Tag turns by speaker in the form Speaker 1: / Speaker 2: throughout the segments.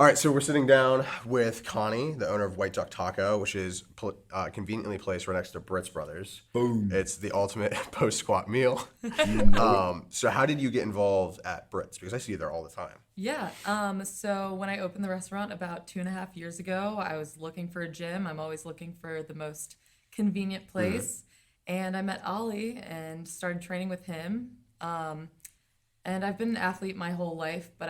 Speaker 1: All right, so we're sitting down with Connie, the owner of White Duck Taco, which is conveniently placed right next to Brit's Brothers.
Speaker 2: Boom.
Speaker 1: It's the ultimate post-squat meal. So how did you get involved at Brit's? Because I see you there all the time.
Speaker 3: Yeah. So when I opened the restaurant about 2.5 years ago, I was looking for a gym. I'm always looking for the most convenient place. And I met Ollie and started training with him. And I've been an athlete my whole life, but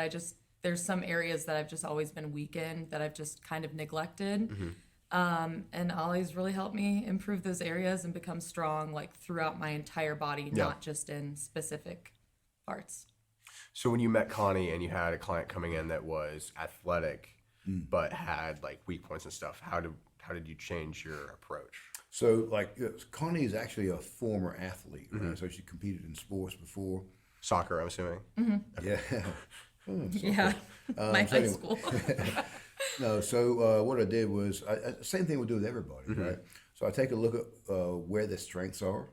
Speaker 3: there's some areas that I've just always been weak in that I've just kind of neglected. And Ollie's really helped me improve those areas and become strong like throughout my entire body, not just in specific parts.
Speaker 1: So when you met Connie and you had a client coming in that was athletic but had like weak points and stuff, how did you change your approach?
Speaker 2: So, Connie is actually a former athlete, right? So she competed in sports before.
Speaker 1: Soccer, I'm assuming.
Speaker 2: Yeah.
Speaker 3: Yeah, my high school.
Speaker 2: No, so what I did was, same thing we do with everybody, right? So I take a look at where their strengths are.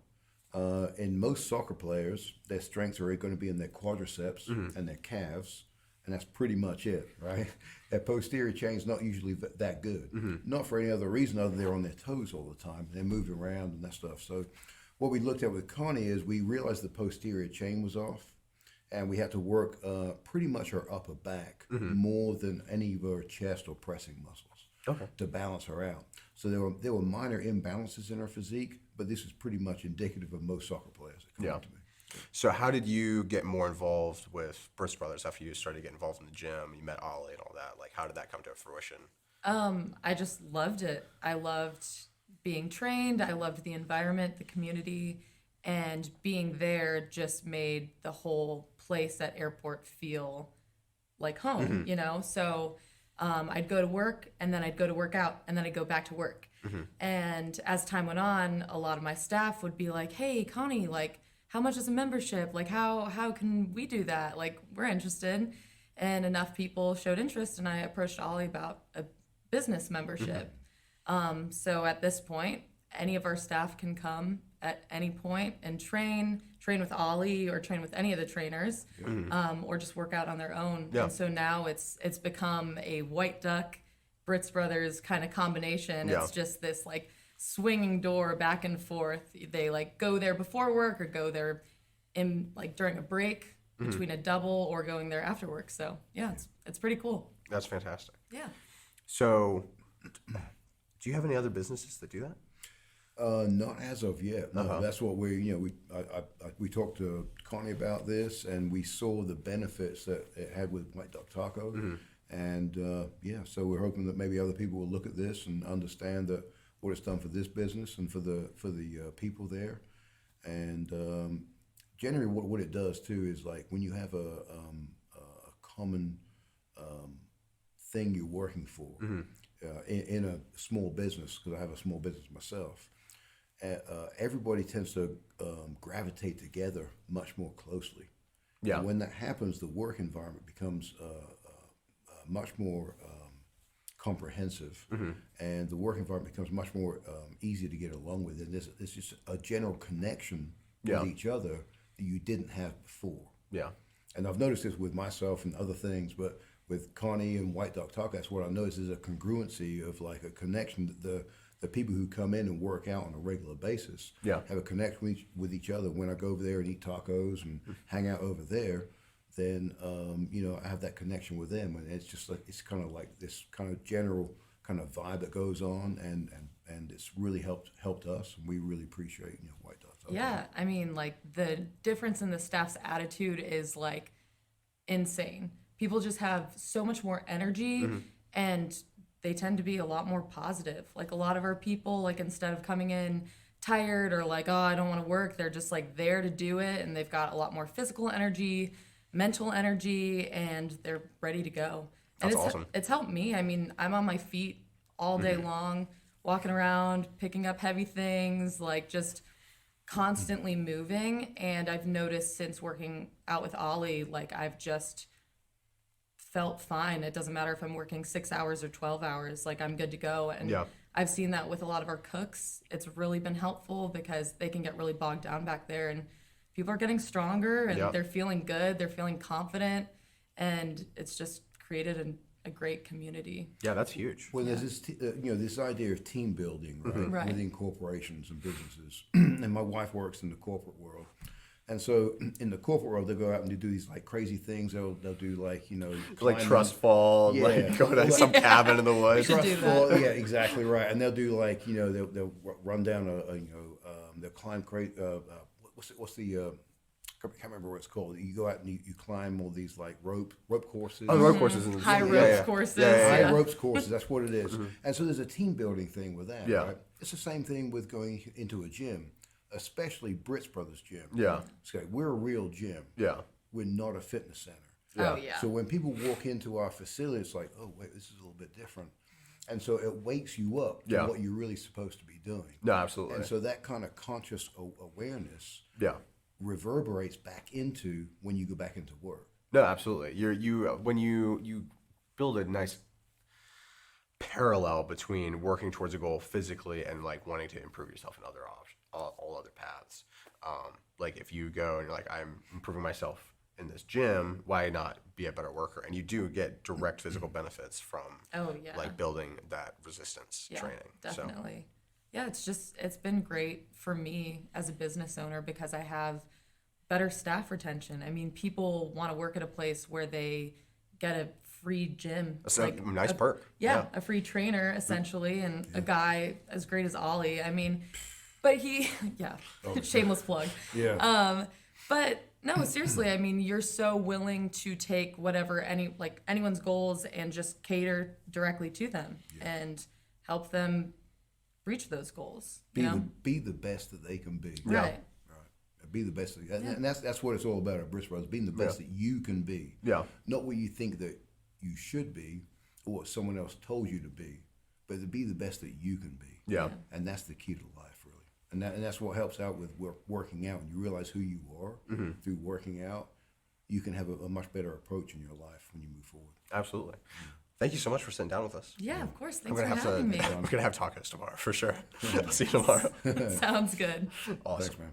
Speaker 2: In most soccer players, their strengths are going to be in their quadriceps and their calves, and that's pretty much it, right? Their posterior chain's not usually that good. Not for any other reason other than they're on their toes all the time. They're moving around and that stuff. So what we looked at with Connie is we realized the posterior chain was off, and we had to work pretty much her upper back more than any of her chest or pressing muscles to balance her out. So there were minor imbalances in her physique, but this is pretty much indicative of most soccer players that come up to me.
Speaker 1: So how did you get more involved with Brit's Brothers after you started getting involved in the gym? You met Ollie and all that. Like, how did that come to fruition?
Speaker 3: I just loved it. I loved being trained. I loved the environment, the community, and being there just made the whole place at airport feel like home, you know? So I'd go to work, and then I'd go to work out, and then I'd go back to work. And as time went on, a lot of my staff would be like, hey, Connie, like, how much is a membership? Like, how can we do that? Like, we're interested. And enough people showed interest, and I approached Ollie about a business membership. So at this point, any of our staff can come at any point and train with Ollie or train with any of the trainers, or just work out on their own. And so now it's become a White Duck, Brit's Brothers kind of combination. It's just this like swinging door back and forth. They like go there before work or go there in like during a break between a double or going there after work. So yeah, it's pretty cool.
Speaker 1: That's fantastic.
Speaker 3: Yeah.
Speaker 1: So do you have any other businesses that do that?
Speaker 2: Not as of yet. No, that's what we talked to Connie about this, and we saw the benefits that it had with White Duck Taco, and so we're hoping that maybe other people will look at this and understand that what it's done for this business and for the people there, and generally what it does too is like when you have a common thing you're working for in a small business, because I have a small business myself. Everybody tends to gravitate together much more closely. Yeah. And when that happens, the work environment becomes much more comprehensive, and the work environment becomes much more easy to get along with. And there's just a general connection with each other that you didn't have before. Yeah. And I've noticed this with myself and other things, but with Connie and White Duck Talk, that's what I noticed is a congruency of like a connection. The people who come in and work out on a regular basis have a connection with each other. When I go over there and eat tacos and hang out over there, then I have that connection with them, and it's just like it's kind of like this kind of general kind of vibe that goes on, and it's really helped us, and we really appreciate White Duck Taco.
Speaker 3: Yeah, I mean, like the difference in the staff's attitude is like insane. People just have so much more energy, and they tend to be a lot more positive. Like a lot of our people, like instead of coming in tired or like, oh, I don't want to work, they're just like there to do it, and they've got a lot more physical energy, mental energy, and they're ready to go. And
Speaker 1: That's awesome.
Speaker 3: It's helped me. I mean, I'm on my feet all day long, walking around, picking up heavy things, like just constantly moving. And I've noticed since working out with Ollie, like I've just felt fine. It doesn't matter if I'm working 6 hours or 12 hours, like I'm good to go. And I've seen that with a lot of our cooks. It's really been helpful because they can get really bogged down back there, and people are getting stronger, and they're feeling good, they're feeling confident, and it's just created a great community.
Speaker 1: Yeah, that's huge.
Speaker 2: Well, there's this, this idea of team building, right,
Speaker 3: Right.
Speaker 2: within corporations and businesses. And my wife works in the corporate world, and so in the corporate world, they go out and they do these like crazy things. They'll do like
Speaker 1: Like
Speaker 2: climbing-
Speaker 1: trust fall,
Speaker 2: Yeah.
Speaker 1: like go to some cabin in the woods.
Speaker 3: should do that.
Speaker 2: Fall, yeah, exactly right. And they'll do like they'll run down they'll climb what's the I can't remember what it's called. You go out and you climb all these like rope courses.
Speaker 1: Oh, rope courses. In the
Speaker 3: High
Speaker 1: yeah,
Speaker 3: ropes
Speaker 1: yeah.
Speaker 3: courses.
Speaker 1: Yeah, yeah,
Speaker 2: High
Speaker 1: yeah.
Speaker 2: ropes courses, that's what it is. And so there's a team building thing with that,
Speaker 1: Yeah.
Speaker 2: right? It's the same thing with going into a gym, especially Brit's Brothers Gym.
Speaker 1: Yeah.
Speaker 2: So we're a real gym.
Speaker 1: Yeah.
Speaker 2: We're not a fitness center.
Speaker 3: Oh, yeah.
Speaker 2: So when people walk into our facility, it's like, oh, wait, this is a little bit different. And so it wakes you up to
Speaker 1: Yeah.
Speaker 2: what you're really supposed to be doing.
Speaker 1: No, absolutely.
Speaker 2: And so that kind of conscious awareness
Speaker 1: Yeah.
Speaker 2: reverberates back into when you go back into work.
Speaker 1: No, absolutely. When you build a nice parallel between working towards a goal physically and like wanting to improve yourself in other all other paths. Like if you go and you're like, I'm improving myself in this gym, why not be a better worker? And you do get direct physical benefits from
Speaker 3: Oh, yeah.
Speaker 1: like building that resistance
Speaker 3: Yeah,
Speaker 1: training.
Speaker 3: definitely. Yeah, it's been great for me as a business owner because I have better staff retention. I mean, people want to work at a place where they get a free gym.
Speaker 1: So, that's a nice perk.
Speaker 3: Yeah, a free trainer essentially, and a guy as great as Ollie. I mean, but he, shameless plug.
Speaker 2: Yeah.
Speaker 3: But no, seriously, I mean, you're so willing to take whatever anyone's goals and just cater directly to them and help them reach those goals.
Speaker 2: Be the best that they can be.
Speaker 1: Yeah.
Speaker 3: Right.
Speaker 2: Be the best, and that's what it's all about at Brit Brothers, being the best that you can be.
Speaker 1: Yeah.
Speaker 2: Not what you think that you should be, or what someone else told you to be, but to be the best that you can be.
Speaker 1: Yeah.
Speaker 2: And that's the key to life, really. And that's what helps out with working out. When you realize who you are through working out, you can have a much better approach in your life when you move forward.
Speaker 1: Absolutely. Thank you so much for sitting down with us.
Speaker 3: Yeah, of course.
Speaker 1: I'm
Speaker 3: Thanks
Speaker 1: gonna
Speaker 3: for
Speaker 1: have
Speaker 3: having me.
Speaker 1: We're gonna have tacos tomorrow for sure. I'll see you tomorrow.
Speaker 3: Sounds good.
Speaker 1: Awesome.
Speaker 2: Thanks, man.